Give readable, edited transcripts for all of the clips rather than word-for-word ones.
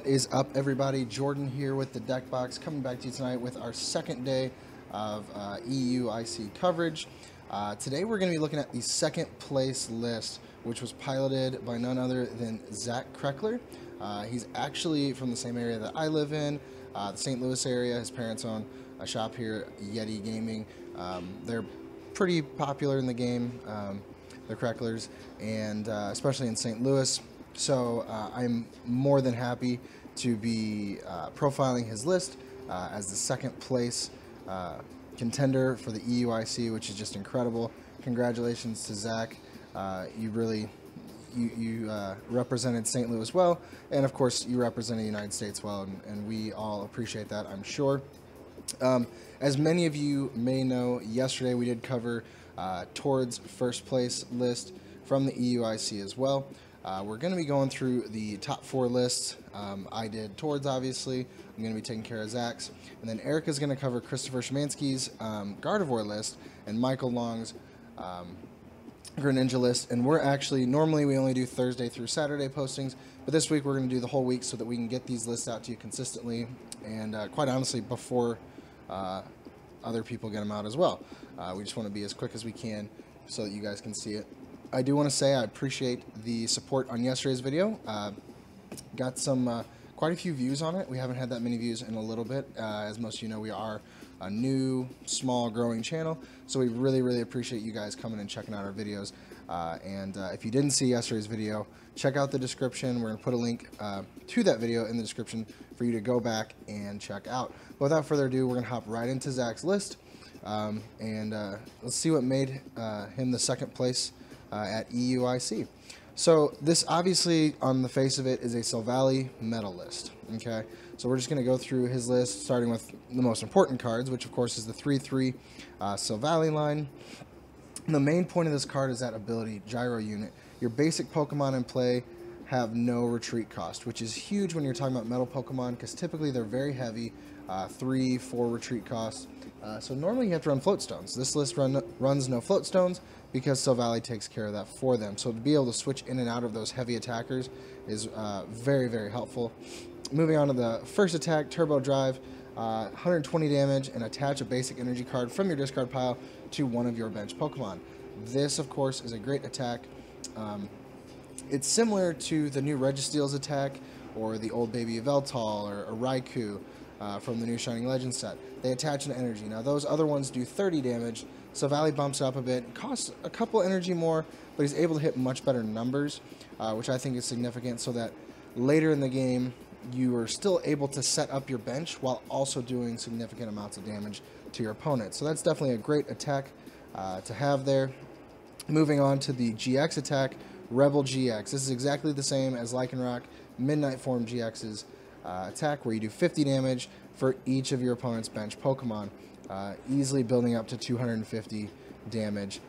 What is up, everybody? Jordan here with the Deck Box, coming back to you tonight with our second day of EUIC coverage. Today we're going to be looking at the second place list, which was piloted by none other than Zak Krekeler. He's actually from the same area that I live in, the St. Louis area. His parents own a shop here, Yeti Gaming. They're pretty popular in the game, the Krekelers, and especially in St. Louis. So I'm more than happy to be profiling his list as the second place contender for the EUIC, which is just incredible. Congratulations to Zak. You really represented St. Louis well, and of course you represented the United States well, and we all appreciate that, I'm sure. As many of you may know, yesterday we did cover Tord's first place list from the EUIC as well. We're going to be going through the top four lists. I did Tord's, obviously. I'm going to be taking care of Zak's. And then Erica's going to cover Christopher Szymanski's Gardevoir list and Michael Long's Greninja list. And we're actually, normally we only do Thursday through Saturday postings, but this week we're going to do the whole week so that we can get these lists out to you consistently and quite honestly before other people get them out as well. We just want to be as quick as we can so that you guys can see it. I do want to say I appreciate the support on yesterday's video. Got some quite a few views on it. We haven't had that many views in a little bit. As most of you know, we are a new, small, growing channel. So we really appreciate you guys coming and checking out our videos. If you didn't see yesterday's video, check out the description. We're going to put a link to that video in the description for you to go back and check out. But without further ado, we're going to hop right into Zak's list. Let's see what made him the second place at EUIC. So this obviously on the face of it is a Silvally medal list. Okay, so we're just going to go through his list starting with the most important cards, which of course is the 3/3 Silvally line. And the main point of this card is that ability, Gyro Unit. Your basic Pokemon in play have no retreat cost, which is huge when you're talking about metal Pokemon because typically they're very heavy, 3-4 retreat costs. So normally you have to run float stones. This list runs no float stones because Silvally takes care of that for them. So to be able to switch in and out of those heavy attackers is very helpful. Moving on to the first attack, Turbo Drive, 120 damage, and attach a basic energy card from your discard pile to one of your bench Pokemon. This, of course, is a great attack. It's similar to the new Registeel's attack or the old baby Yveltal or Raikou from the new Shining Legends set. They attach an energy. Now those other ones do 30 damage. Silvally bumps up a bit, costs a couple energy more, but he's able to hit much better numbers, which I think is significant so that later in the game you are still able to set up your bench while also doing significant amounts of damage to your opponent. So that's definitely a great attack to have there. Moving on to the GX attack, Rebel GX. This is exactly the same as Lycanroc Midnight Form GX's attack, where you do 50 damage for each of your opponent's bench Pokemon, easily building up to 250 damage.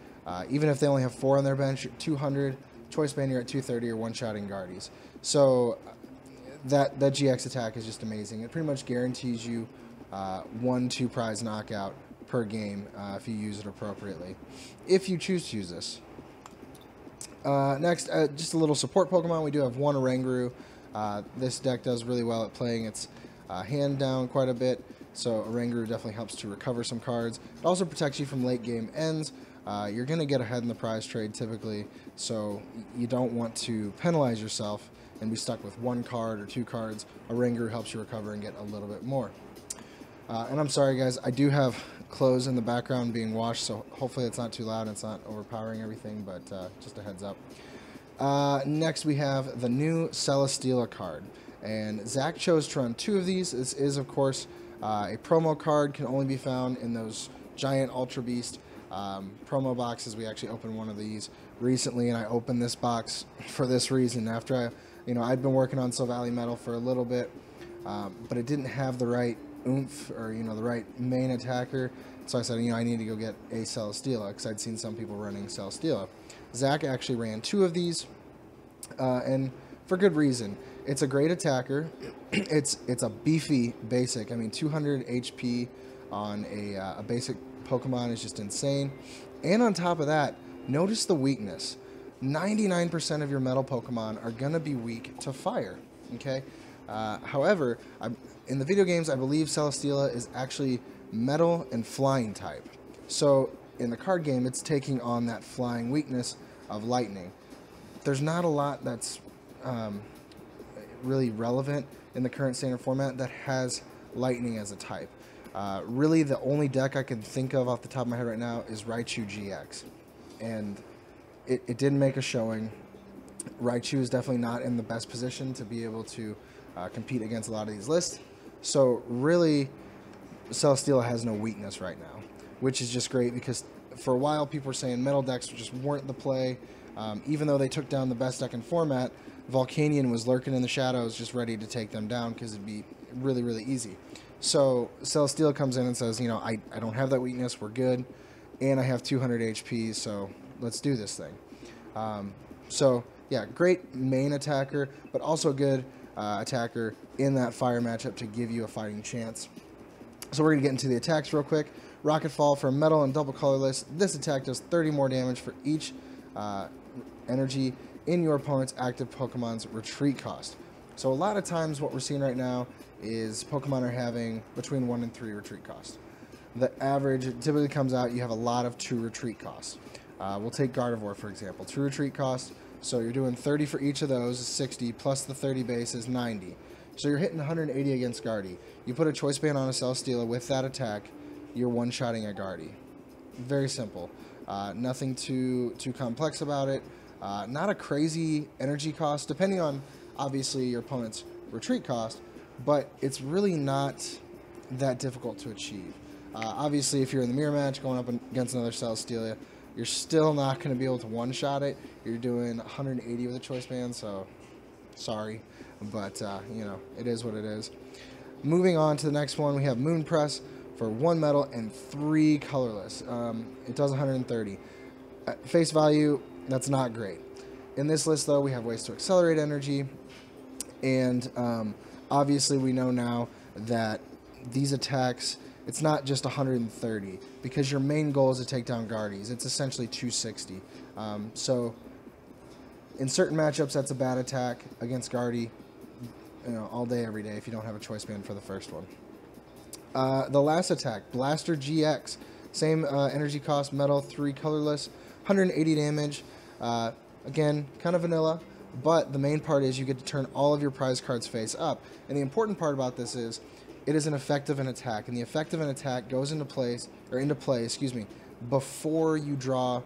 Even if they only have 4 on their bench, 200, Choice Band you're at 230, or one-shotting Guardies. So that GX attack is just amazing. It pretty much guarantees you 1-2 prize knockout per game if you use it appropriately, if you choose to use this. Next, just a little support Pokemon. We do have one Oranguru. This deck does really well at playing its hand down quite a bit, so Oranguru definitely helps to recover some cards. It also protects you from late game ends. You're going to get ahead in the prize trade typically, so you don't want to penalize yourself and be stuck with 1 card or 2 cards. Oranguru helps you recover and get a little bit more. And I'm sorry guys, I do have clothes in the background being washed, so hopefully it's not too loud and it's not overpowering everything, but just a heads up. Next we have the new Celesteela card, and Zak chose to run 2 of these. This is of course a promo card, can only be found in those giant Ultra Beast promo boxes. We actually opened one of these recently, and I opened this box for this reason. After I'd been working on Silvally Metal for a little bit, but it didn't have the right oomph or the right main attacker, so I said I need to go get a Celesteela because I'd seen some people running Celesteela. Zak actually ran 2 of these, and for good reason. It's a great attacker. It's a beefy basic. I mean, 200 HP on a basic Pokemon is just insane. And on top of that, notice the weakness. 99% of your metal Pokemon are going to be weak to fire. Okay, However, in the video games, I believe Celesteela is actually metal and flying type. So in the card game, it's taking on that flying weakness of lightning. There's not a lot that's really relevant in the current standard format that has lightning as a type. Really, the only deck I can think of off the top of my head right now is Raichu GX. And it didn't make a showing. Raichu is definitely not in the best position to be able to compete against a lot of these lists. So really, Celesteela has no weakness right now, which is just great because for a while people were saying metal decks just weren't the play. Even though they took down the best deck in format, Volcanion was lurking in the shadows just ready to take them down because it'd be really, really easy. So Celesteela comes in and says, you know, I don't have that weakness, we're good, and I have 200 HP, so let's do this thing. So yeah, great main attacker, but also a good attacker in that fire matchup to give you a fighting chance. So we're going to get into the attacks real quick. Rocket Fall for metal and double colorless. This attack does 30 more damage for each energy in your opponent's active Pokemon's retreat cost. So a lot of times what we're seeing right now is Pokemon are having between 1 and 3 retreat costs. The average typically comes out, you have a lot of 2 retreat costs. We'll take Gardevoir, for example. 2 retreat costs, so you're doing 30 for each of those, 60, plus the 30 base is 90. So you're hitting 180 against Guardy. You put a Choice Band on a Celesteela with that attack, you're one-shotting a Guardy. Very simple. Nothing too complex about it. Not a crazy energy cost, depending on, obviously, your opponent's retreat cost, but it's really not that difficult to achieve. Obviously, if you're in the mirror match going up against another Celesteela, you're still not going to be able to one-shot it. You're doing 180 with a Choice Band, so sorry, but you know, it is what it is. Moving on to the next one, we have Moon Press for 1 metal and 3 colorless. It does 130. At face value, that's not great. In this list, though, we have ways to accelerate energy, and obviously we know now that these attacks, it's not just 130, because your main goal is to take down Guardies. It's essentially 260. So in certain matchups, that's a bad attack against Guardy, you know, all day, every day, if you don't have a Choice Band for the first one. The last attack, Blaster GX. Same energy cost, metal, 3 colorless, 180 damage. Again, kind of vanilla, but the main part is you get to turn all of your prize cards face up. And the important part about this is it is an effect of an attack, and the effect of an attack goes into play, before you draw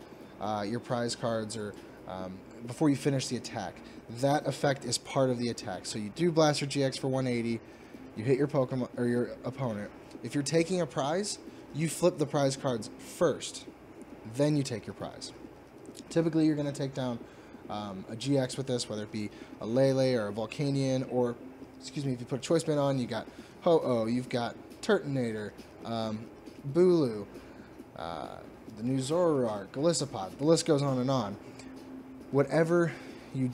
your prize cards or before you finish the attack. That effect is part of the attack. So you do Blaster GX for 180, you hit your Pokemon or your opponent. If you're taking a prize, you flip the prize cards first, then you take your prize. Typically, you're going to take down a GX with this, whether it be a Lele or a Volcanion, or, if you put a Choice Band on, you got Ho-Oh, you've got Turtonator, Bulu, the new Zoroark, Golisopod, the list goes on and on. Whatever you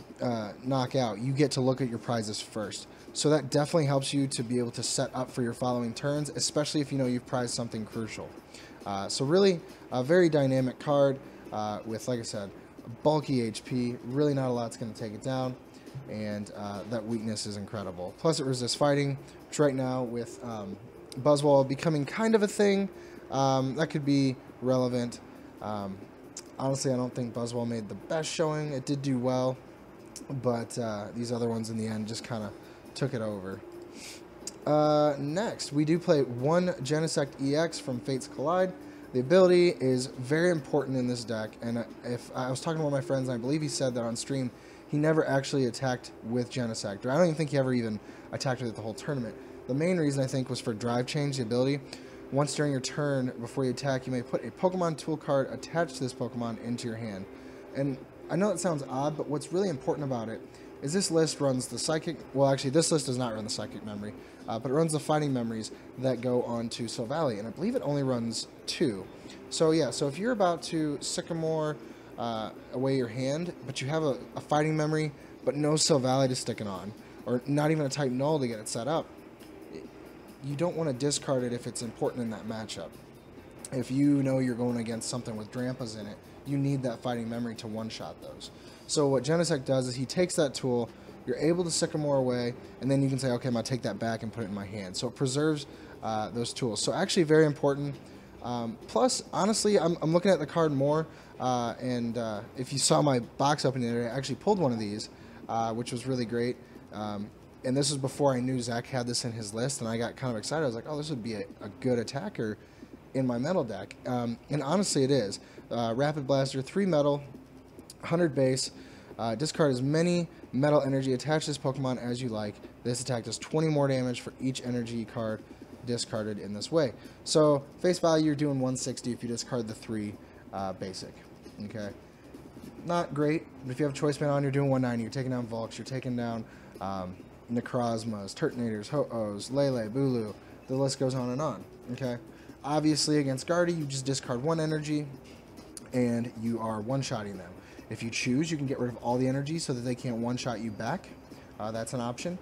knock out, you get to look at your prizes first. So that definitely helps you to be able to set up for your following turns, especially if you know you've prized something crucial. So really, a very dynamic card with, like I said, bulky HP. Really not a lot's going to take it down, and that weakness is incredible. Plus it resists fighting, which right now with Buzzwole becoming kind of a thing, that could be relevant. Honestly, I don't think Buzzwole made the best showing. It did do well, but these other ones in the end just kind of took it over. Next, we do play 1 Genesect EX from Fates Collide. The ability is very important in this deck, and if I was talking to one of my friends, and I believe he said that on stream, he never actually attacked with Genesect, or I don't even think he ever even attacked with it the whole tournament. The main reason, I think, was for Drive Change, the ability. Once during your turn, before you attack, you may put a Pokemon tool card attached to this Pokemon into your hand. And I know it sounds odd, but what's really important about it is this list runs the Psychic... Well, actually, this list does not run the Psychic Memory, but it runs the Fighting Memories that go on to Silvally, and I believe it only runs 2. So, yeah, so if you're about to Sycamore away your hand, but you have a Fighting Memory, but no Silvally to stick it on, or not even a Type Null to get it set up, you don't want to discard it if it's important in that matchup. If you know you're going against something with Drampas in it, you need that Fighting Memory to one-shot those. So what Genesect does is he takes that tool, you're able to Sycamore away, and then you can say, okay, I'm going to take that back and put it in my hand. So it preserves those tools. So actually very important. Plus, honestly, I'm looking at the card more, and if you saw my box opening today, I actually pulled one of these, which was really great. And this was before I knew Zach had this in his list, and I got kind of excited. I was like, oh, this would be a good attacker in my metal deck. And honestly, it is. Rapid Blaster, 3 metal, 100 base. Discard as many metal energy attached to this Pokemon as you like. This attack does 20 more damage for each energy card discarded in this way. So face value, you're doing 160 if you discard the 3 basic. Okay, not great, but if you have Choice Band on, you're doing 190. You're taking down Vulks, you're taking down Necrozmas, Turtonators, Ho-Ohs, Lele, Bulu. The list goes on and on. Okay, obviously against Guardy, you just discard 1 energy and you are one-shotting them. If you choose, you can get rid of all the energy so that they can't one-shot you back. That's an option.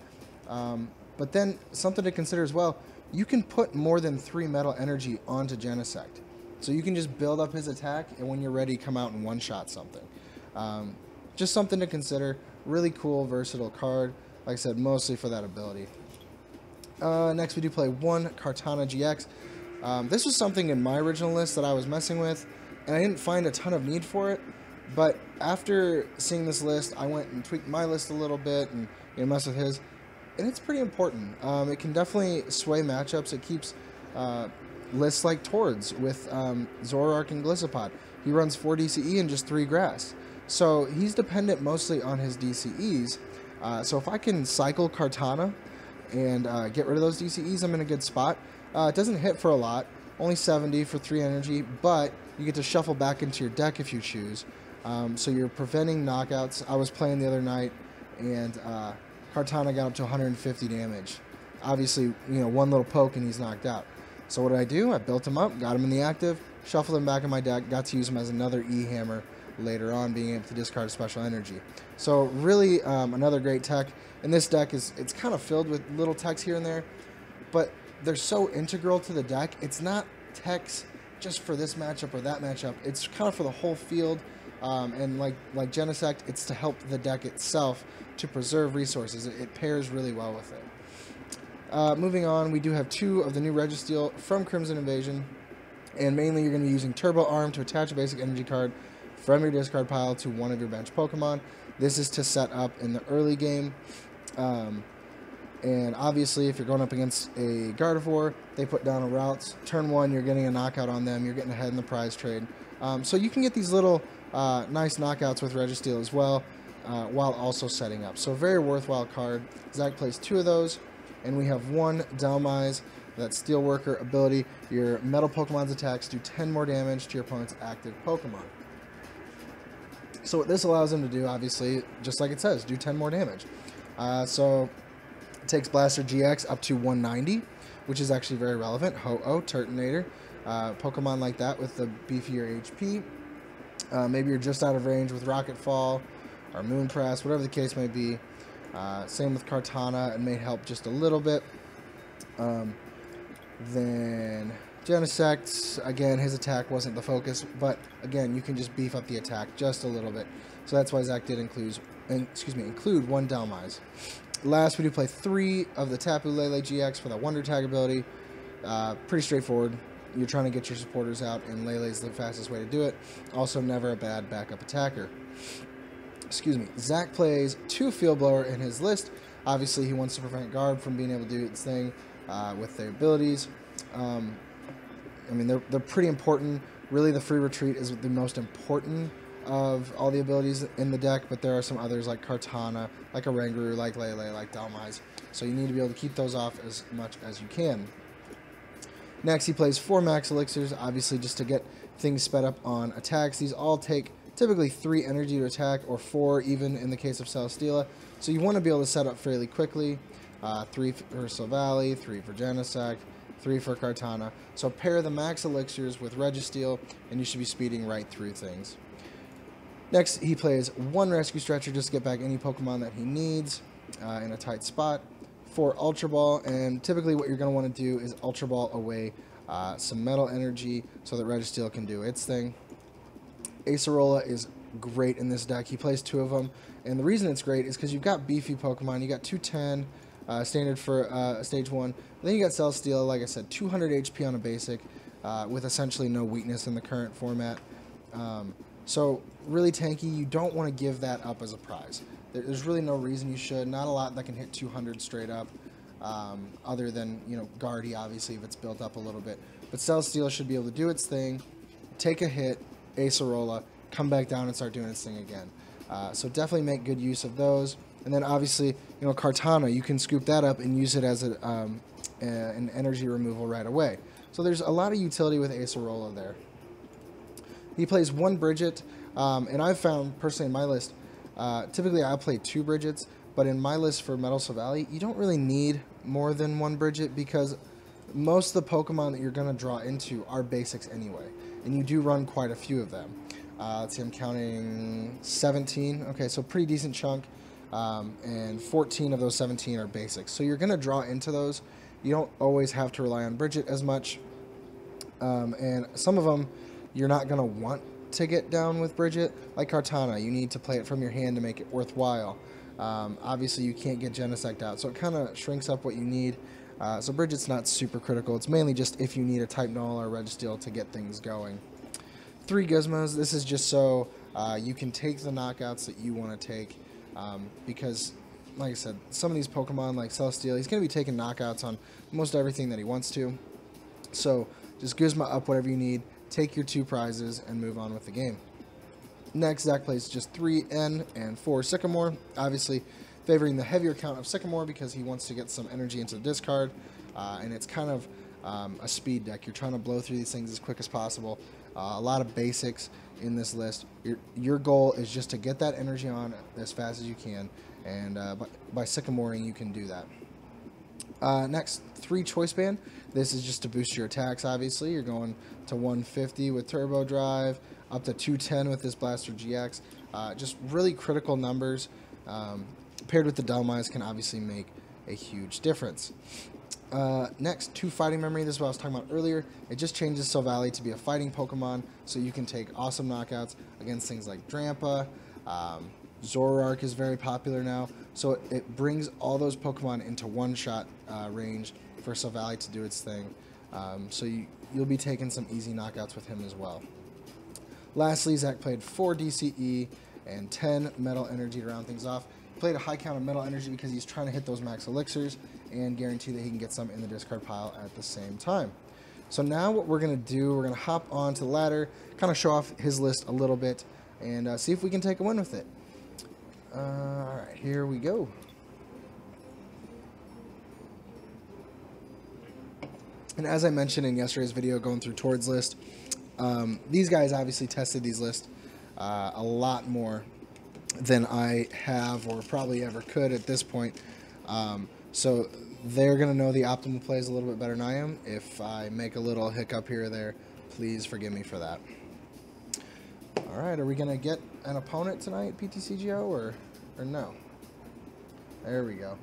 But then something to consider as well, you can put more than 3 metal energy onto Genesect. So you can just build up his attack, and when you're ready, come out and one-shot something. Just something to consider. Really cool, versatile card. Like I said, mostly for that ability. Next, we do play 1 Kartana GX. This was something in my original list that I was messing with, and I didn't find a ton of need for it. But after seeing this list, I went and tweaked my list a little bit and messed with his. And it's pretty important. It can definitely sway matchups. It keeps lists like Tords with Zoroark and Gliscopod. He runs 4 DCE and just 3 grass. So he's dependent mostly on his DCEs. So if I can cycle Kartana and get rid of those DCEs, I'm in a good spot. It doesn't hit for a lot. Only 70 for 3 energy, but you get to shuffle back into your deck if you choose. So you're preventing knockouts. I was playing the other night, and Kartana got up to 150 damage. Obviously, 1 little poke and he's knocked out. So what did I do? I built him up, got him in the active, shuffled him back in my deck, got to use him as another E-Hammer later on, being able to discard special energy. So really another great tech. And this deck it's kind of filled with little techs here and there, but they're so integral to the deck. It's not techs just for this matchup or that matchup. It's kind of for the whole field. And like Genesect, it's to help the deck itself to preserve resources. It pairs really well with it. Moving on, we do have 2 of the new Registeel from Crimson Invasion. And mainly you're going to be using Turbo Arm to attach a basic energy card from your discard pile to one of your bench Pokemon. This is to set up in the early game. And obviously, if you're going up against a Gardevoir, they put down a Routes. Turn 1, you're getting a knockout on them. You're getting ahead in the prize trade. So you can get these little nice knockouts with Registeel as well, while also setting up. So very worthwhile card. Zach plays 2 of those, and we have 1 Dhelmise, that Steelworker ability. Your metal Pokemon's attacks do 10 more damage to your opponent's active Pokemon. So what this allows them to do, obviously, just like it says, do 10 more damage. So it takes Blaster GX up to 190, which is actually very relevant. Ho-Oh, Turtonator, Pokemon like that with the beefier HP. Maybe you're just out of range with Rocket Fall or Moon Press, whatever the case may be. Same with Kartana, it may help just a little bit. Then Genesect, again, his attack wasn't the focus, but again, you can just beef up the attack just a little bit. So that's why Zach did include 1 Dhelmise. Last, we do play 3 of the Tapu Lele GX for the Wonder Tag ability. Pretty straightforward. You're trying to get your supporters out, and Lele's the fastest way to do it. Also, never a bad backup attacker. Zach plays 2 Field Blower in his list. Obviously, he wants to prevent Guard from being able to do its thing with their abilities. I mean, they're pretty important. Really, the Free Retreat is the most important of all the abilities in the deck, but there are some others like Kartana, like Oranguru, like Lele, like Dhelmise. So you need to be able to keep those off as much as you can. Next, he plays 4 Max Elixirs, obviously just to get things sped up on attacks. These all take typically 3 energy to attack, or 4 even in the case of Celesteela. So you want to be able to set up fairly quickly. 3 for Silvally, 3 for Genesect, 3 for Kartana. So pair the Max Elixirs with Registeel, and you should be speeding right through things. Next, he plays 1 Rescue Stretcher just to get back any Pokemon that he needs in a tight spot. 4 Ultra Ball, and typically what you're going to want to do is Ultra Ball away some Metal Energy so that Registeel can do its thing. Acerola is great in this deck. He plays 2 of them, and the reason it's great is because you've got beefy Pokemon. You got 210 standard for stage 1. Then you got Celesteal, like I said, 200 HP on a basic, with essentially no weakness in the current format. So really tanky. You don't want to give that up as a prize. There's really no reason you should. Not a lot that can hit 200 straight up, other than, you know, Guardy, obviously, if it's built up a little bit. But Celesteal should be able to do its thing, take a hit, Acerola, come back down and start doing its thing again. So definitely make good use of those. And then obviously, you know, Kartana, you can scoop that up and use it as an energy removal right away. So there's a lot of utility with Acerola there. He plays 1 Bridget, and I've found, personally in my list, typically I play 2 Bridgets, but in my list for Metal Valley, you don't really need more than 1 Bridget because most of the Pokemon that you're going to draw into are basics anyway, and you do run quite a few of them. Let's see, I'm counting 17. Okay, so pretty decent chunk, and 14 of those 17 are basics. So you're going to draw into those. You don't always have to rely on Bridget as much, and some of them you're not going to want to get down with Bridget, like Kartana. You need to play it from your hand to make it worthwhile. Obviously, you can't get Genesect out, so it kind of shrinks up what you need. So Bridget's not super critical. It's mainly just if you need a Type Null or Registeel to get things going. 3 Gizmos. This is just so you can take the knockouts that you want to take, because, like I said, some of these Pokemon, like Celesteal, he's going to be taking knockouts on most everything that he wants to. So just Gizmo up whatever you need, take your 2 prizes, and move on with the game. Next, Zach plays just 3 N and 4 Sycamore, obviously favoring the heavier count of Sycamore because he wants to get some energy into the discard, and it's kind of a speed deck. You're trying to blow through these things as quick as possible. A lot of basics in this list. Your goal is just to get that energy on as fast as you can, and by Sycamoring you can do that. Next, 3 Choice Band. This is just to boost your attacks, obviously. You're going to 150 with Turbo Drive, up to 210 with this Blaster GX. Just really critical numbers. Paired with the Dhelmise can obviously make a huge difference. Next, 2 Fighting Memory. This is what I was talking about earlier. It just changes Silvally to be a fighting Pokemon, so you can take awesome knockouts against things like Drampa. Zoroark is very popular now, so it brings all those Pokemon into one-shot range for Silvally to do its thing. So you'll be taking some easy knockouts with him as well. Lastly, Zach played 4 DCE and 10 Metal Energy to round things off. He played a high count of Metal Energy because he's trying to hit those max elixirs and guarantee that he can get some in the discard pile at the same time. So now what we're going to do, we're going to hop onto the ladder, kind of show off his list a little bit, and see if we can take a win with it. Alright, here we go. And as I mentioned in yesterday's video going through Tord's list, these guys obviously tested these lists a lot more than I have or probably ever could at this point. So they're going to know the optimal plays a little bit better than I am. If I make a little hiccup here or there, please forgive me for that. Alright, are we going to get an opponent tonight, PTCGO, or no? There we go.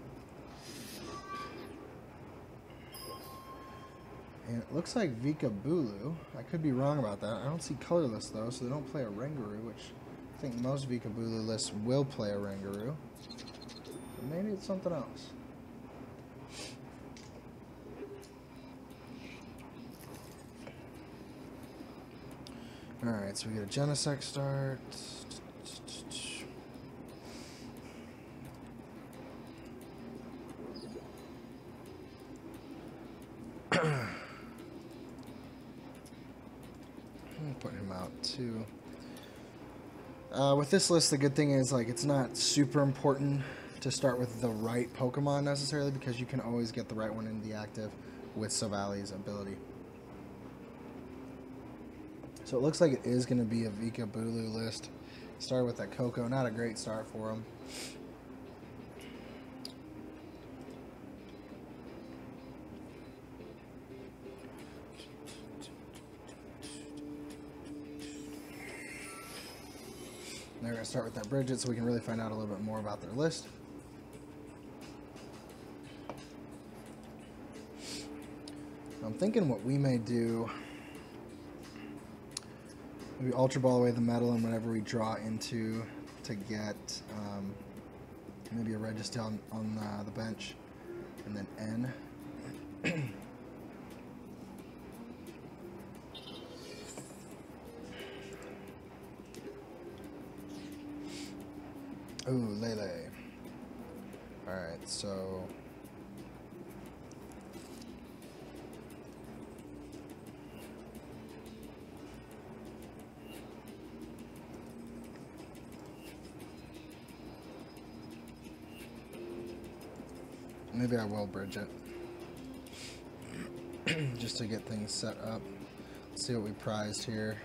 And it looks like Vika Bulu. I could be wrong about that. I don't see colorless though, so they don't play a Rangaroo, which I think most Vika Bulu lists will play a Rangaroo. But maybe it's something else. Alright, so we get a Genesect start. Put him out too. With this list, the good thing is, like, it's not super important to start with the right Pokemon necessarily, because you can always get the right one in the active with Silvally's ability. So it looks like it is going to be a Vika Bulu list. Started with that Coco, not a great start for him. They're going to start with that Bridget so we can really find out a little bit more about their list. I'm thinking what we may do We ultra ball away the metal and whatever we draw into to get maybe a Registeel on the bench, and then N. Ooh, Lele. Alright, so maybe I will bridge it just to get things set up. Let's see what we prized here.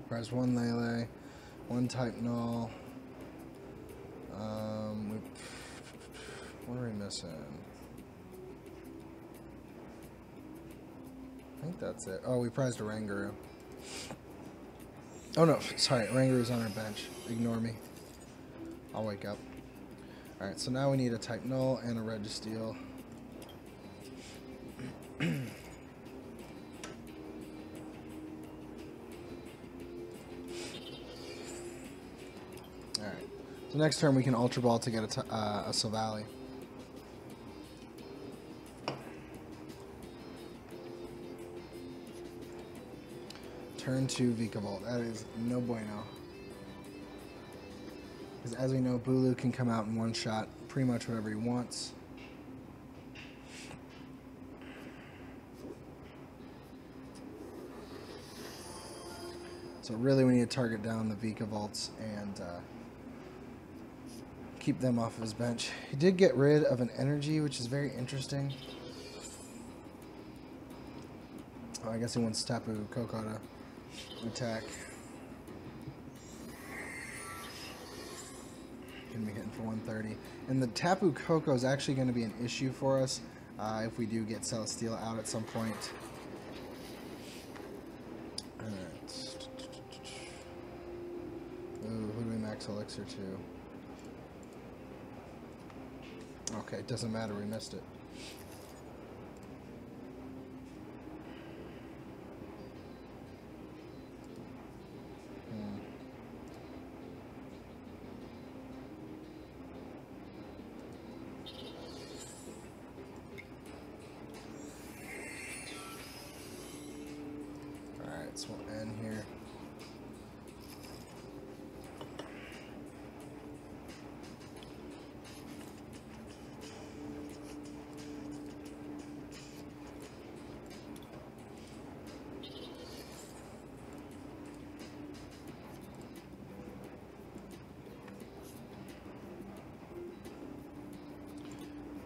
Prize 1 Lele, 1 type null. What are we missing? I think that's it. Oh, we prized a Rangaroo. Oh no, sorry, Rangaroo's on our bench. Ignore me. I'll wake up. Alright, so now we need a type null and a Registeel. Alright, so next turn we can Ultra Ball to get a Silvally. Turn 2 Vikavolt. That is no bueno. Because as we know, Bulu can come out in one shot pretty much whatever he wants. So really we need to target down the Vikavolts and keep them off of his bench. He did get rid of an energy, which is very interesting. Oh, I guess he wants Tapu Koko to attack. Gonna be hitting for 130. And the Tapu Koko is actually going to be an issue for us if we do get Celesteela out at some point. Alright. Ooh, who do we max Elixir to? Okay, it doesn't matter, we missed it. So we'll end here.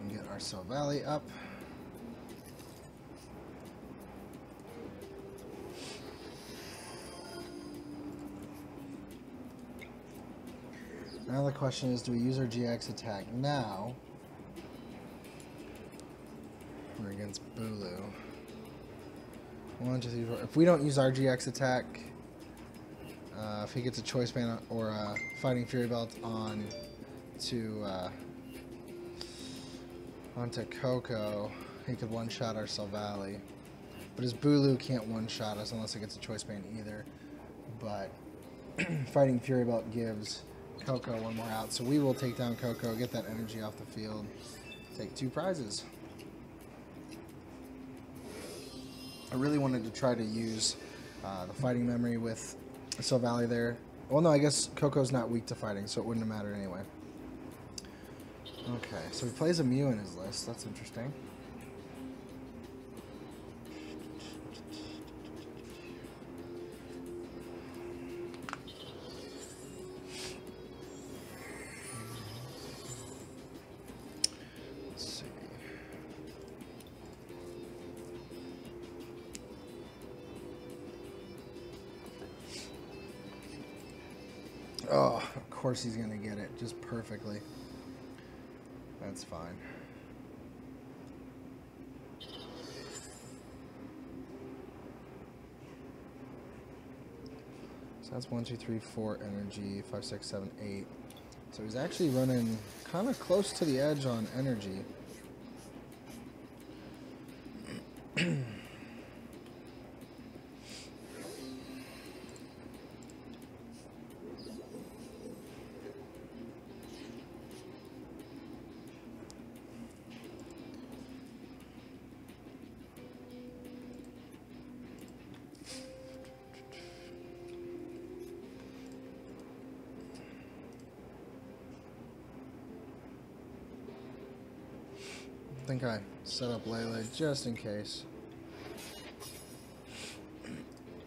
And get our Silvally up. Now the question is, do we use our GX attack now? We're against Bulu. 1, 2, 3, 4. If we don't use our GX attack, if he gets a Choice Band or a Fighting Fury Belt on to onto Koko, he could one-shot our Silvally. But his Bulu can't one-shot us unless it gets a Choice Band either. But Fighting Fury Belt gives Koko one more out, so we will take down Koko, get that energy off the field, take 2 prizes. I really wanted to try to use the fighting memory with Silvally there. Well, no, I guess Koko's not weak to fighting, so it wouldn't have mattered anyway. Okay, so he plays a Mew in his list. That's interesting. Oh, of course he's going to get it just perfectly. That's fine. So that's 1, 2, 3, 4 energy, 5, 6, 7, 8. So he's actually running kind of close to the edge on energy. think I set up Lele just in case.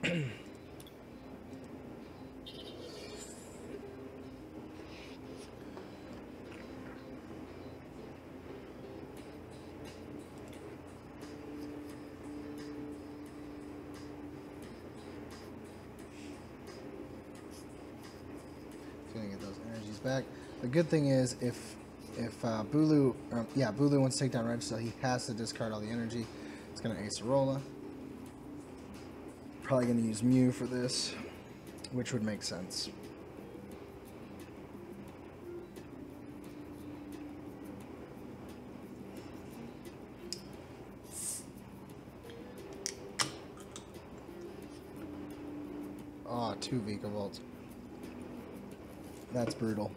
Gonna get those energies back. The good thing is if Bulu wants to take down Reg, so he has to discard all the energy. It's gonna Acerola. Probably gonna use Mew for this, which would make sense. Oh, 2 Vikavolt. That's brutal.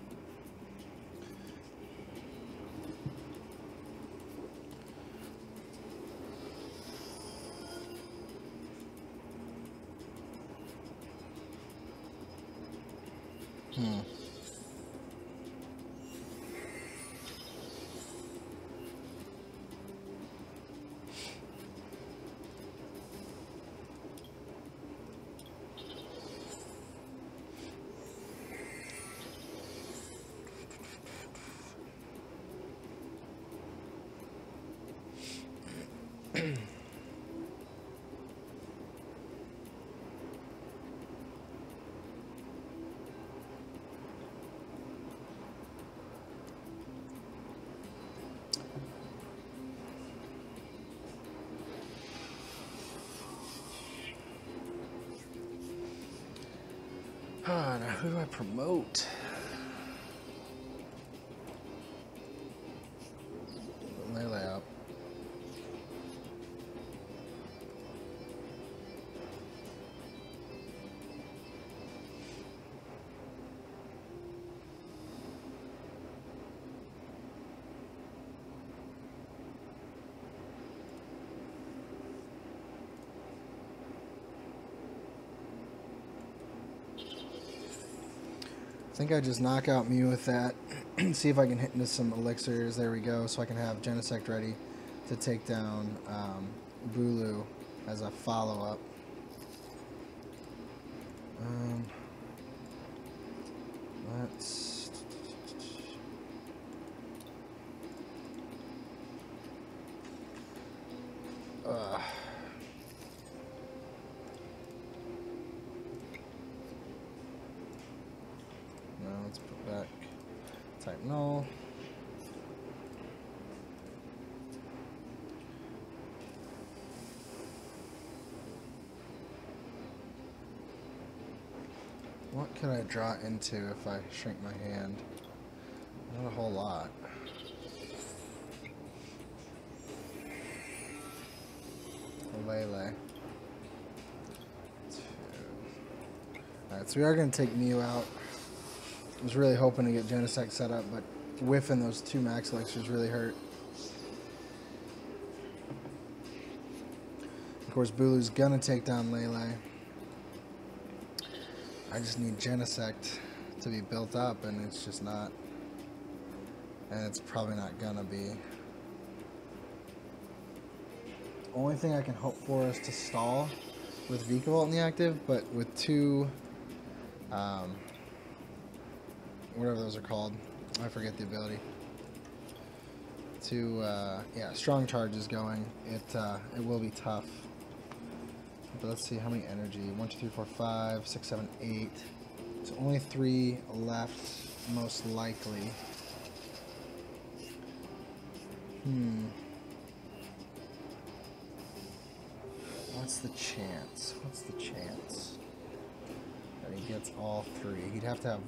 Now who do I promote? Lele up. I think I just knock out Mew with that. See if I can hit into some elixirs. There we go. So I can have Genesect ready to take down Bulu as a follow-up. Let's... let's put back type null. What could I draw into if I shrink my hand? Not a whole lot. Lele. Alright, so we are going to take Mew out. I was really hoping to get Genesect set up, but whiffing those 2 max elixirs really hurt. Of course, Bulu's gonna take down Lele. I just need Genesect to be built up, and it's just not. And it's probably not gonna be. Only thing I can hope for is to stall with Vikavolt in the active, but with 2... whatever those are called, I forget the ability. Yeah, strong charges going. It will be tough. But let's see how many energy. 1, 2, 3, 4, 5, 6, 7, 8. So only 3 left, most likely. What's the chance? What's the chance that he gets all 3? He'd have to have.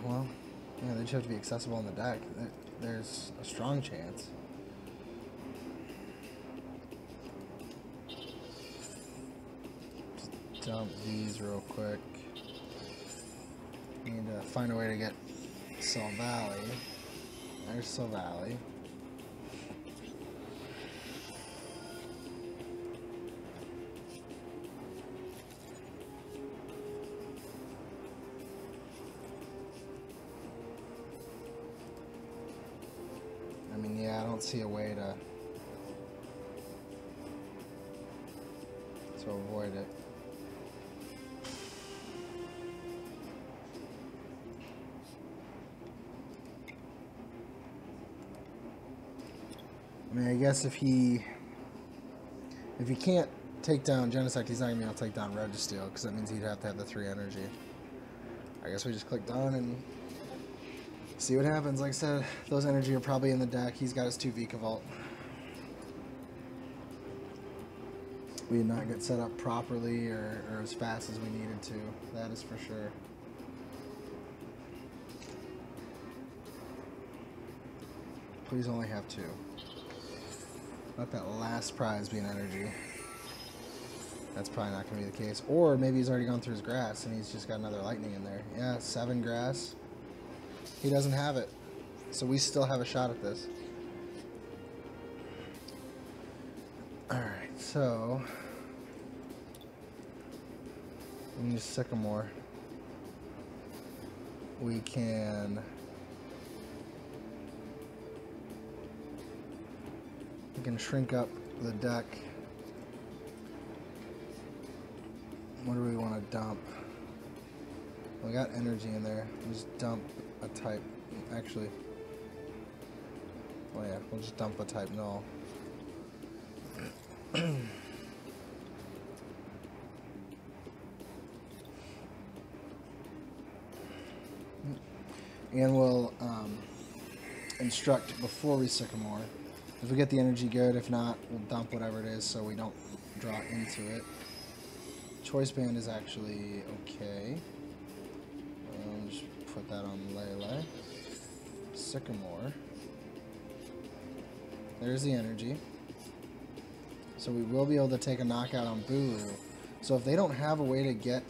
Well, yeah, they just have to be accessible on the deck. There's a strong chance. Just dump these real quick. Need to find a way to get Silvally. There's Silvally. I don't see a way to avoid it. I mean, I guess if he can't take down Genesect, he's not going to be able to take down Registeel, because that means he'd have to have the 3 energy. I guess we just click done and see what happens. Like I said, those energy are probably in the deck. He's got his 2 Vikavolt. We did not get set up properly or as fast as we needed to. That is for sure. Please only have 2. Let that last prize be an energy. That's probably not going to be the case. Or maybe he's already gone through his grass and he's just got another lightning in there. Yeah, 7 grass. He doesn't have it. So we still have a shot at this. Alright, so we can use Sycamore. We can shrink up the deck. What do we want to dump? We got energy in there. We'll just dump a type. Actually, oh yeah, we'll just dump a type null. And we'll instruct before we Sycamore. If we get the energy, good. If not, we'll dump whatever it is so we don't draw into it. Choice Band is actually okay. Just put that on Lele. Sycamore. There's the energy. So we will be able to take a knockout on Bulu. So if they don't have a way to get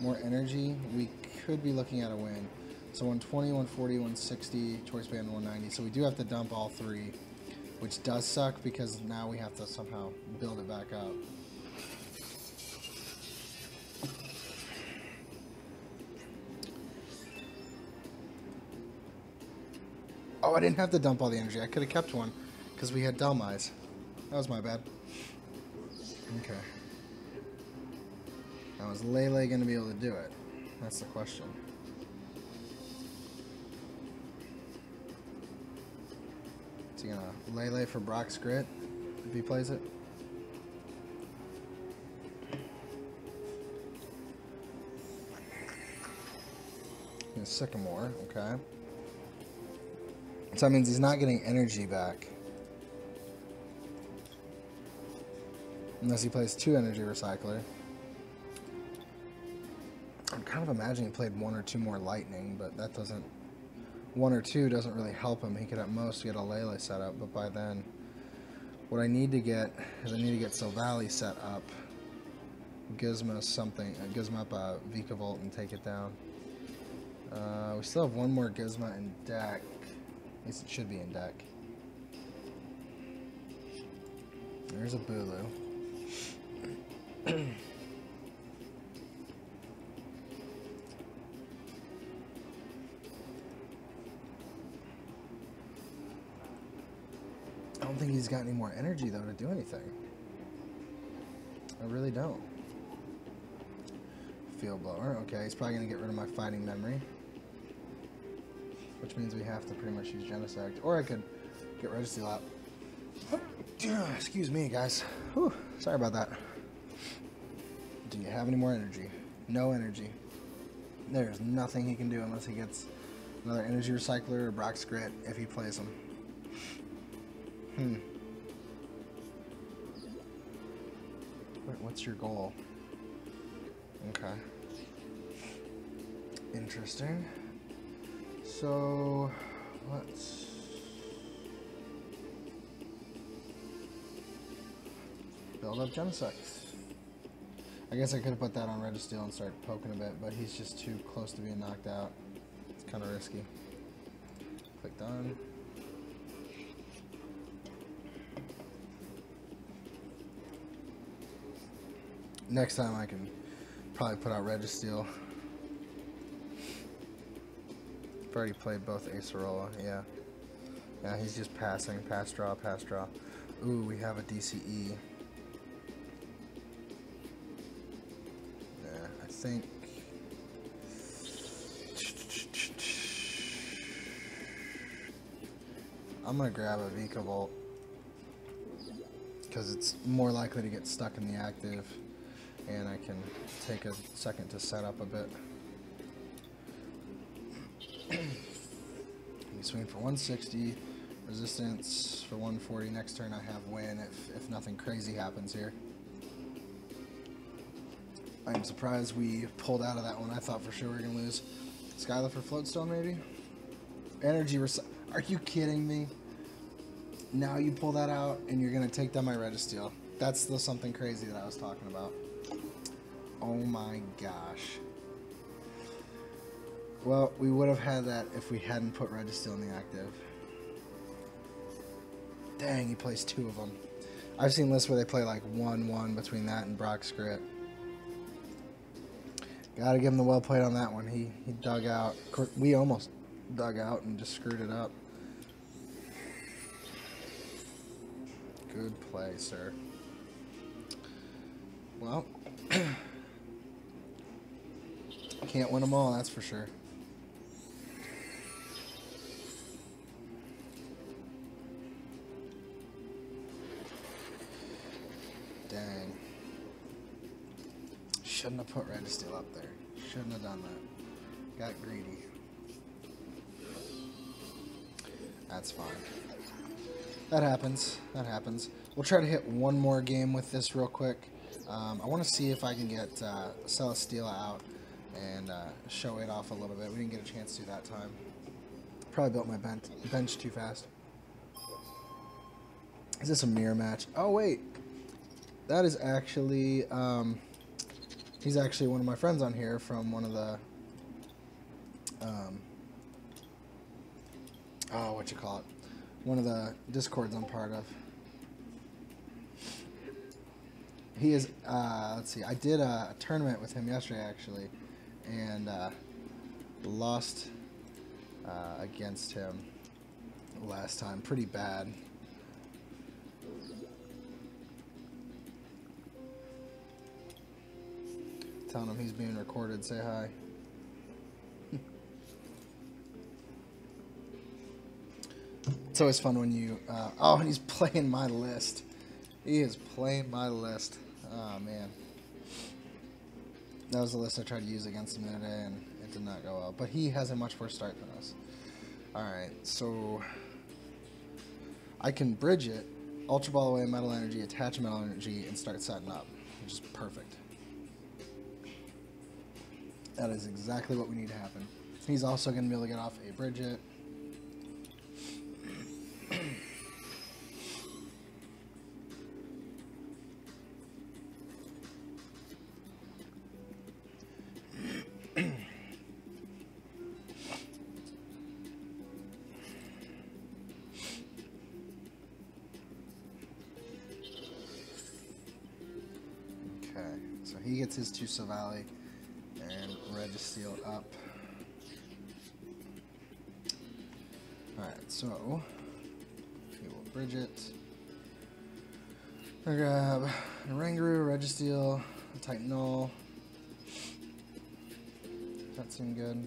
more energy, we could be looking at a win. So 120, 140, 160, Choice Band 190. So we do have to dump all 3, which does suck because now we have to somehow build it back up. Oh, I didn't have to dump all the energy. I could have kept one because we had Delmise. That was my bad. Okay. Now, is Lele going to be able to do it? That's the question. Is he going to Lele for Brock's Grit if he plays it? Sycamore, okay. So that means he's not getting energy back. Unless he plays 2 energy recycler. I'm kind of imagining he played 1 or 2 more lightning, but that doesn't... 1 or 2 doesn't really help him. He could at most get a Lele set up, but by then... What I need to get is I need to get Silvally set up. Gizmo something. Gizmo up a Vikavolt and take it down. We still have 1 more Gizmo in deck. At least it should be in deck. There's a Bulu. I don't think he's got any more energy, though, to do anything. I really don't. Field Blower. Okay, he's probably going to get rid of my Fighting Memory. Which means we have to pretty much use Genesect. Or I could get Registeel out. Excuse me, guys. Whew, sorry about that. Do you have any more energy? No energy. There's nothing he can do unless he gets another energy recycler or Brock's Grit if he plays them. What's your goal? Okay. Interesting. So, let's... build up Genesect. I guess I could have put that on Registeel and start poking a bit, but he's just too close to being knocked out. It's kind of risky. Click done. Next time I can probably put out Registeel. I've already played both Acerola, yeah. Yeah, he's just passing. Pass, draw, pass, draw. Ooh, we have a DCE. Yeah, I think... I'm going to grab a Vikavolt, because it's more likely to get stuck in the active, and I can take a second to set up a bit. You swing for 160, resistance for 140. Next turn I have win if nothing crazy happens here. I'm surprised we pulled out of that one. I thought for sure we were going to lose. Skyla for Floatstone, maybe? Energy Are you kidding me? Now you pull that out and you're going to take down my Registeel. That's the something crazy that I was talking about. Oh my gosh. Well, we would have had that if we hadn't put Registeel in the active. Dang, he plays 2 of them. I've seen lists where they play like 1-1 between that and Brock's Grit. Gotta give him the well played on that one. He dug out. We almost dug out and just screwed it up. Good play, sir. Well, can't win them all, that's for sure. Dang. Shouldn't have put Registeel up there. Shouldn't have done that. Got greedy. That's fine. That happens. That happens. We'll try to hit one more game with this real quick. I want to see if I can get Celesteela out and show it off a little bit. We didn't get a chance to that time. Probably built my bench too fast. Is this a mirror match? Oh, wait. That is actually... he's actually one of my friends on here from one of the... oh, what you call it? One of the Discords I'm part of. He is, let's see, I did a tournament with him yesterday, actually, and lost against him last time, pretty bad. Telling him he's being recorded, say hi. It's always fun when you, oh, and he's playing my list. He is playing my list. Oh, man. That was the list I tried to use against him the other day, and it did not go well. But he has a much worse start than us. Alright, so I can bridge it, Ultra Ball away Metal Energy, attach Metal Energy, and start setting up. Which is perfect. That is exactly what we need to happen. He's also going to be able to get off a Bridget. So he gets his 2 Savali and Registeel up. Alright, so we will bridge it. I grab Rangaroo, Registeel, Titanol. That seemed good.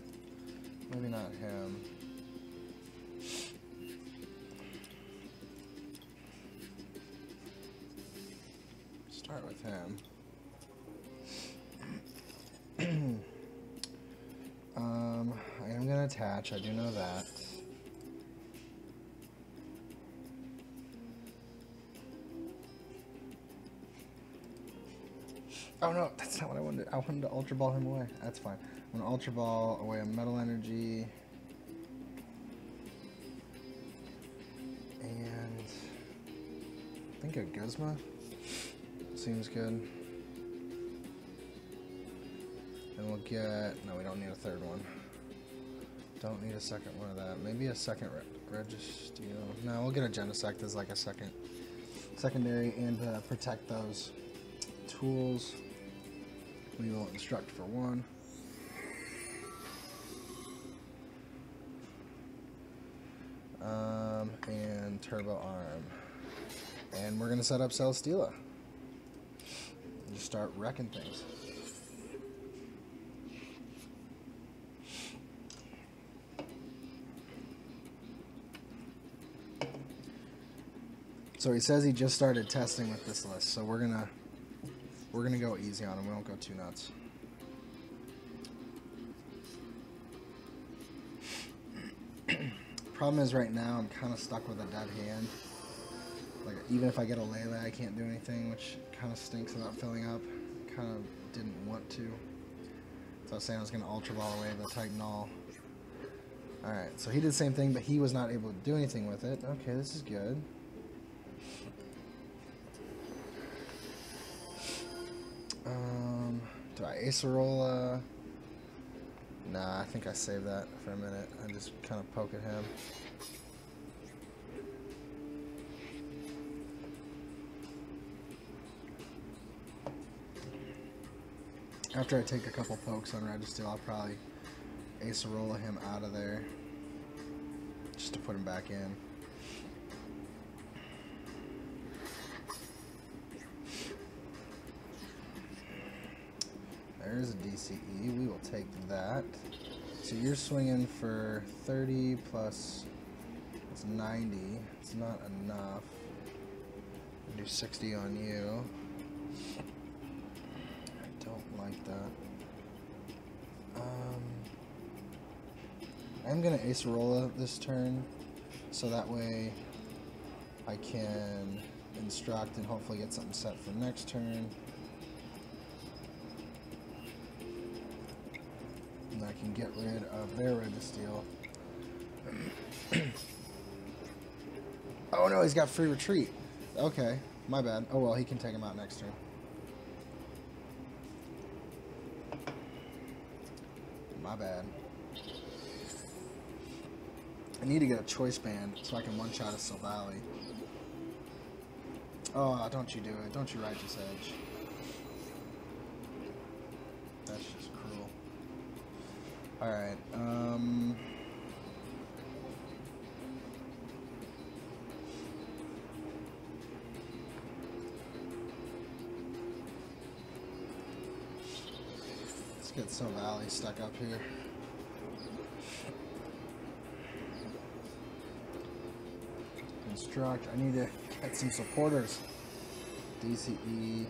Maybe not him. Start with him. I am going to attach, I do know that. Oh no, that's not what I wanted. I wanted to Ultra Ball him away. That's fine. I'm going to Ultra Ball away a Metal Energy. And I think a Guzma seems good. And we'll get... No, we don't need a third one. Don't need a second one of that. Maybe a second Registeel. No, we'll get a Genesect as like a secondary and protect those tools. We will instruct for 1. turbo arm. And we're going to set up Celesteela. Just start wrecking things. So he says he just started testing with this list, so we're gonna go easy on him. We won't go too nuts. Problem is right now I'm kind of stuck with a dead hand. Like even if I get a Lele, I can't do anything, which kind of stinks about filling up. Kind of didn't want to. So I was saying I was gonna Ultra Ball away the Titanol. All right, so he did the same thing, but he was not able to do anything with it. Okay, this is good. Do I Acerola? Nah, I think I saved that for a minute. I just kind of poke at him. After I take a couple pokes on Registeel, I'll probably Acerola him out of there just to put him back in. There's a DCE. We will take that. So you're swinging for 30 plus it's 90. It's not enough. I'll do 60 on you. I don't like that. I'm going to Acerola this turn so that way I can instruct and hopefully get something set for next turn. And I can get rid of their Registeel. Oh no, he's got free retreat. Okay, my bad. Oh well, he can take him out next turn. My bad. I need to get a choice band so I can one-shot a Silvally. Oh, don't you do it. Don't you Righteous Edge. That's just cruel. Alright, let's get Silvally stuck up here. Instruct, I need to get some supporters. DCE,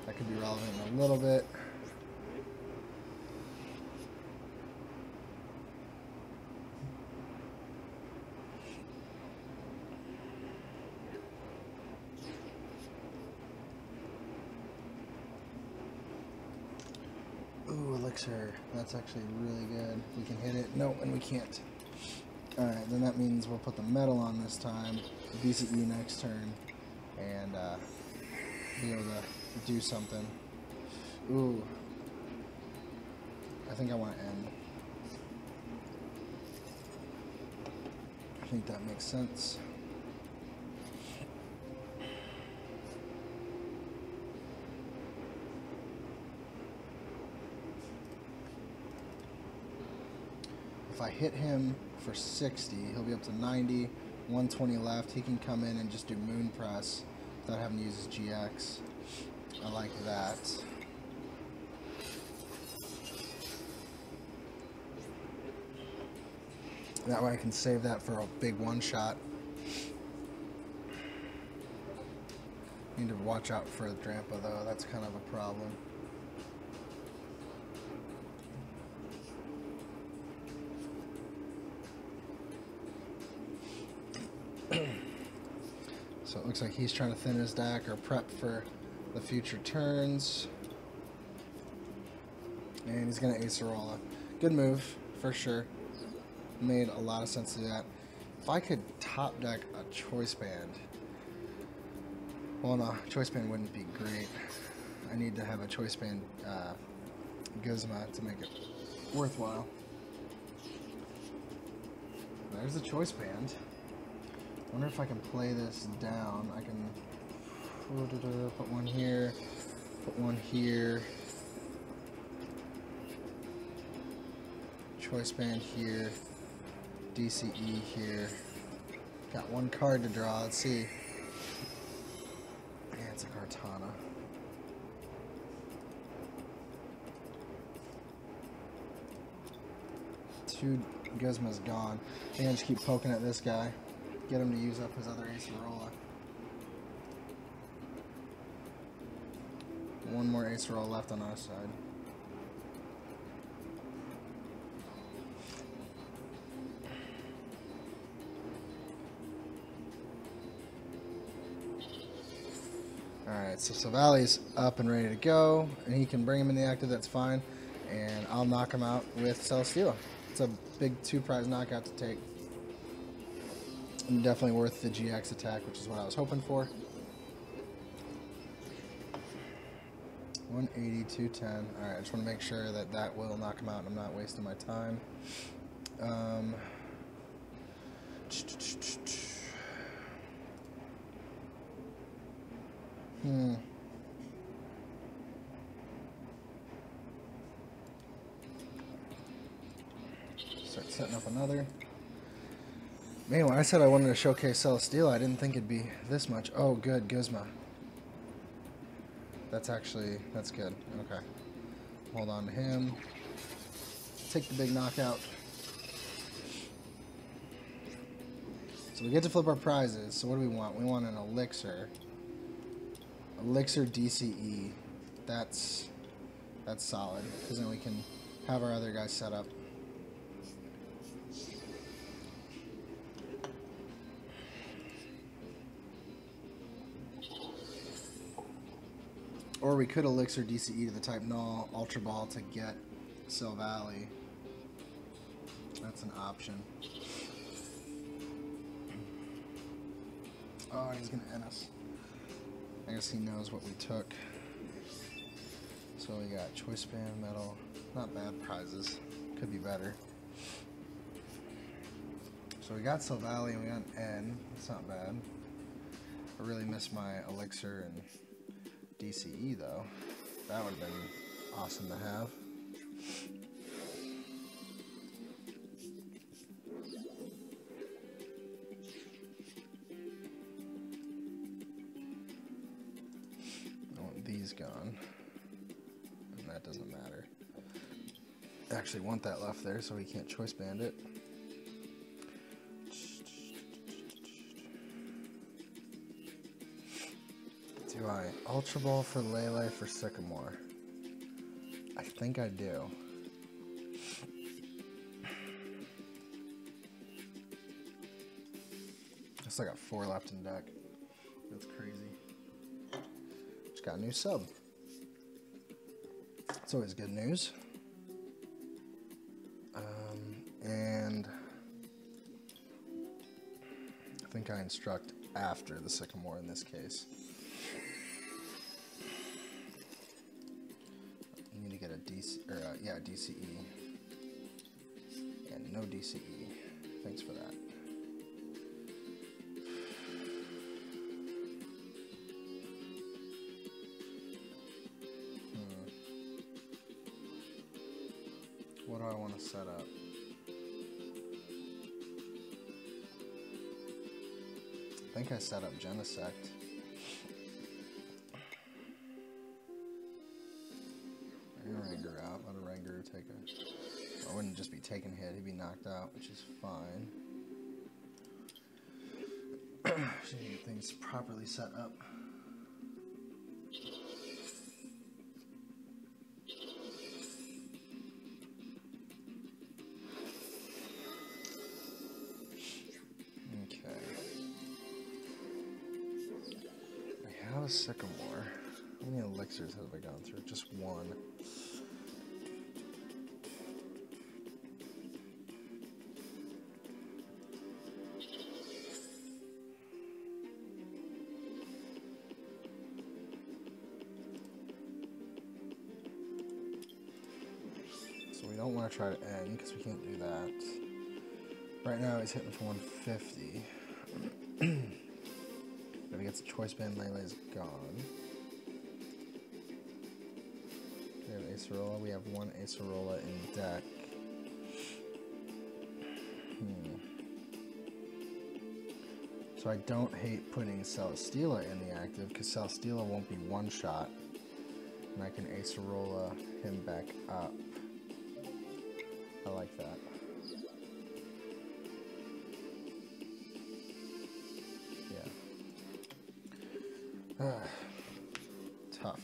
that could be relevant in a little bit. Ooh, Elixir. That's actually really good. We can hit it. No, and we can't. Alright, then that means we'll put the metal on this time, the DCE next turn, and be able to do something. Ooh. I think I want to end. I think that makes sense. If I hit him for 60, he'll be up to 90, 120 left. He can come in and just do Moon Press without having to use his GX. I like that. That way I can save that for a big one-shot. Need to watch out for the Drampa though, that's kind of a problem. So it looks like he's trying to thin his deck or prep for the future turns. And he's going to Acerola. Good move, for sure. Made a lot of sense to do that. If I could top deck a Choice Band. Well, no, Choice Band wouldn't be great. I need to have a Choice Band Guzma to make it worthwhile. There's the Choice Band. I wonder if I can play this down. I can put one here, put one here, Choice Band here, DCE here, Got one card to draw. Let's see. Yeah, it's a Kartana. Two Guzma's gone. I think I just keep poking at this guy. Get him to use up his other Acerola. One more Acerola left on our side. Alright, so Silvali's up and ready to go, and he can bring him in the active, that's fine. And I'll knock him out with Celesteela. It's a big 2-prize knockout to take. And definitely worth the GX attack, which is what I was hoping for. 180, 210. Alright, I just want to make sure that that will knock him out and I'm not wasting my time. Start setting up another. Man, when I said I wanted to showcase Celesteela, I didn't think it'd be this much. Oh, good, Guzma. That's good. Okay. Hold on to him. Take the big knockout. So we get to flip our prizes. So what do we want? We want an Elixir. Elixir DCE. That's solid. Because then we can have our other guys set up. Or we could Elixir DCE to the type Null Ultra Ball to get Silvally. That's an option. Oh, he's going to end us. I guess he knows what we took. So we got Choice Band, Metal. Not bad prizes. Could be better. So we got Silvally and we got an N. That's not bad. I really miss my Elixir and DCE though. That would have been awesome to have. I want these gone. And that doesn't matter. I actually want that left there so we can't choice band it. Do I Ultra Ball for Lele for Sycamore? I think I do. I still got 4 left in deck. That's crazy. Just got a new sub. It's always good news. And I think I instruct after the Sycamore in this case. You need to get a DCE. And no DCE. Thanks for that. What do I want to set up? I think I set up Genesect. Ranger out. Let a Ranger take a... I wouldn't just be taking hit, he'd be knocked out, which is fine. Should get things properly set up. Sycamore. How many elixirs have I gone through? Just one. So we don't want to try to end because we can't do that. Right now he's hitting for 150. If he gets a choice band, Lele's gone. We have Acerola. We have one Acerola in deck. So I don't hate putting Celesteela in the active, because Celesteela won't be one shot. And I can Acerola him back up. I like that. Yeah. Tough.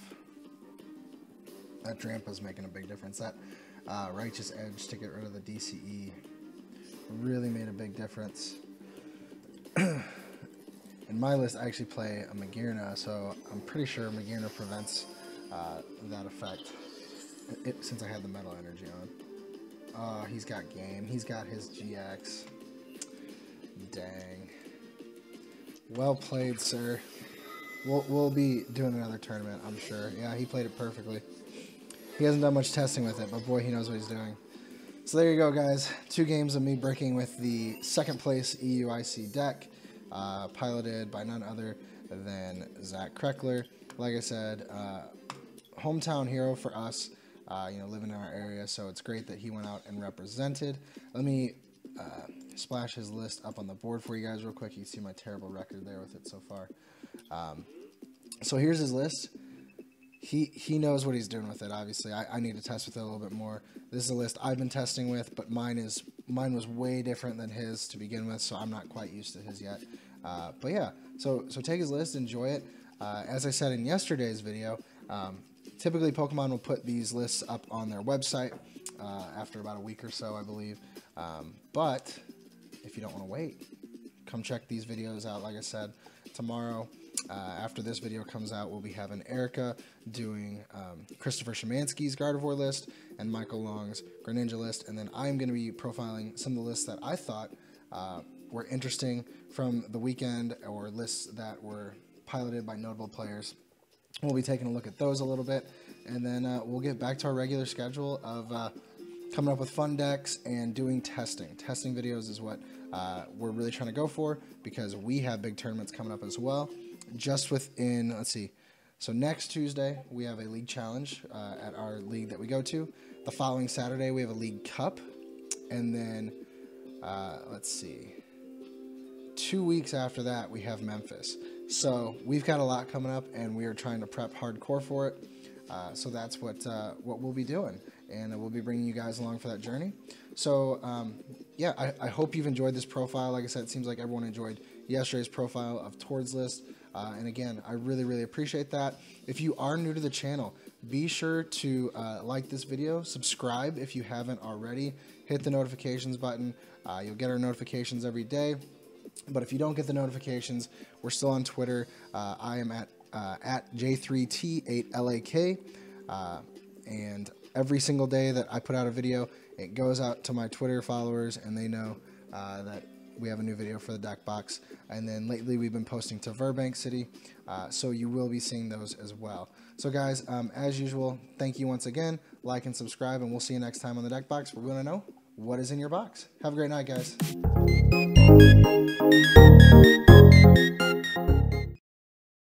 That Drampa's making a big difference. That Righteous Edge to get rid of the DCE really made a big difference. In my list, I actually play a Magearna, so I'm pretty sure Magearna prevents that effect since I had the Metal Energy on. He's got game. He's got his GX. Dang. Well played, sir. We'll be doing another tournament, I'm sure. Yeah, he played it perfectly. He hasn't done much testing with it, but boy, he knows what he's doing. So there you go, guys. 2 games of me breaking with the second place EUIC deck, piloted by none other than Zak Krekeler. Like I said, hometown hero for us, you know, living in our area, so it's great that he went out and represented. Let me splash his list up on the board for you guys real quick. You can see my terrible record there with it so far. So here's his list. He knows what he's doing with it, obviously. I need to test with it a little bit more. This is a list I've been testing with, but mine was way different than his to begin with, so I'm not quite used to his yet. But yeah, so take his list, enjoy it. As I said in yesterday's video, typically Pokemon will put these lists up on their website after about a week or so, I believe. But if you don't want to wait, come check these videos out. Like I said, tomorrow, after this video comes out, we'll be having Erica doing Christopher Szymanski's Gardevoir list and Michael Long's Greninja list, and then I'm going to be profiling some of the lists that I thought were interesting from the weekend, or lists that were piloted by notable players. We'll be taking a look at those a little bit, and then we'll get back to our regular schedule of coming up with fun decks and doing testing. Testing videos is what we're really trying to go for, because we have big tournaments coming up as well. Just within, let's see, so next Tuesday we have a league challenge at our league that we go to. The following Saturday we have a league cup, and then let's see, 2 weeks after that we have Memphis. So we've got a lot coming up, and we are trying to prep hardcore for it. So that's what we'll be doing, and we'll be bringing you guys along for that journey. So yeah, I hope you've enjoyed this profile. Like I said, it seems like everyone enjoyed yesterday's profile of Tord's list. And again, I really appreciate that. If you are new to the channel, be sure to like this video, subscribe if you haven't already, hit the notifications button. You'll get our notifications every day. But if you don't get the notifications, we're still on Twitter. I am at J3T8LAK. And every single day that I put out a video, it goes out to my Twitter followers, and they know that we have a new video for the deck box. And then lately we've been posting to Burbank City, so you will be seeing those as well. So guys, as usual, thank you once again. Like and subscribe, and we'll see you next time on the deck box. We're going to know what is in your box. Have a great night, guys.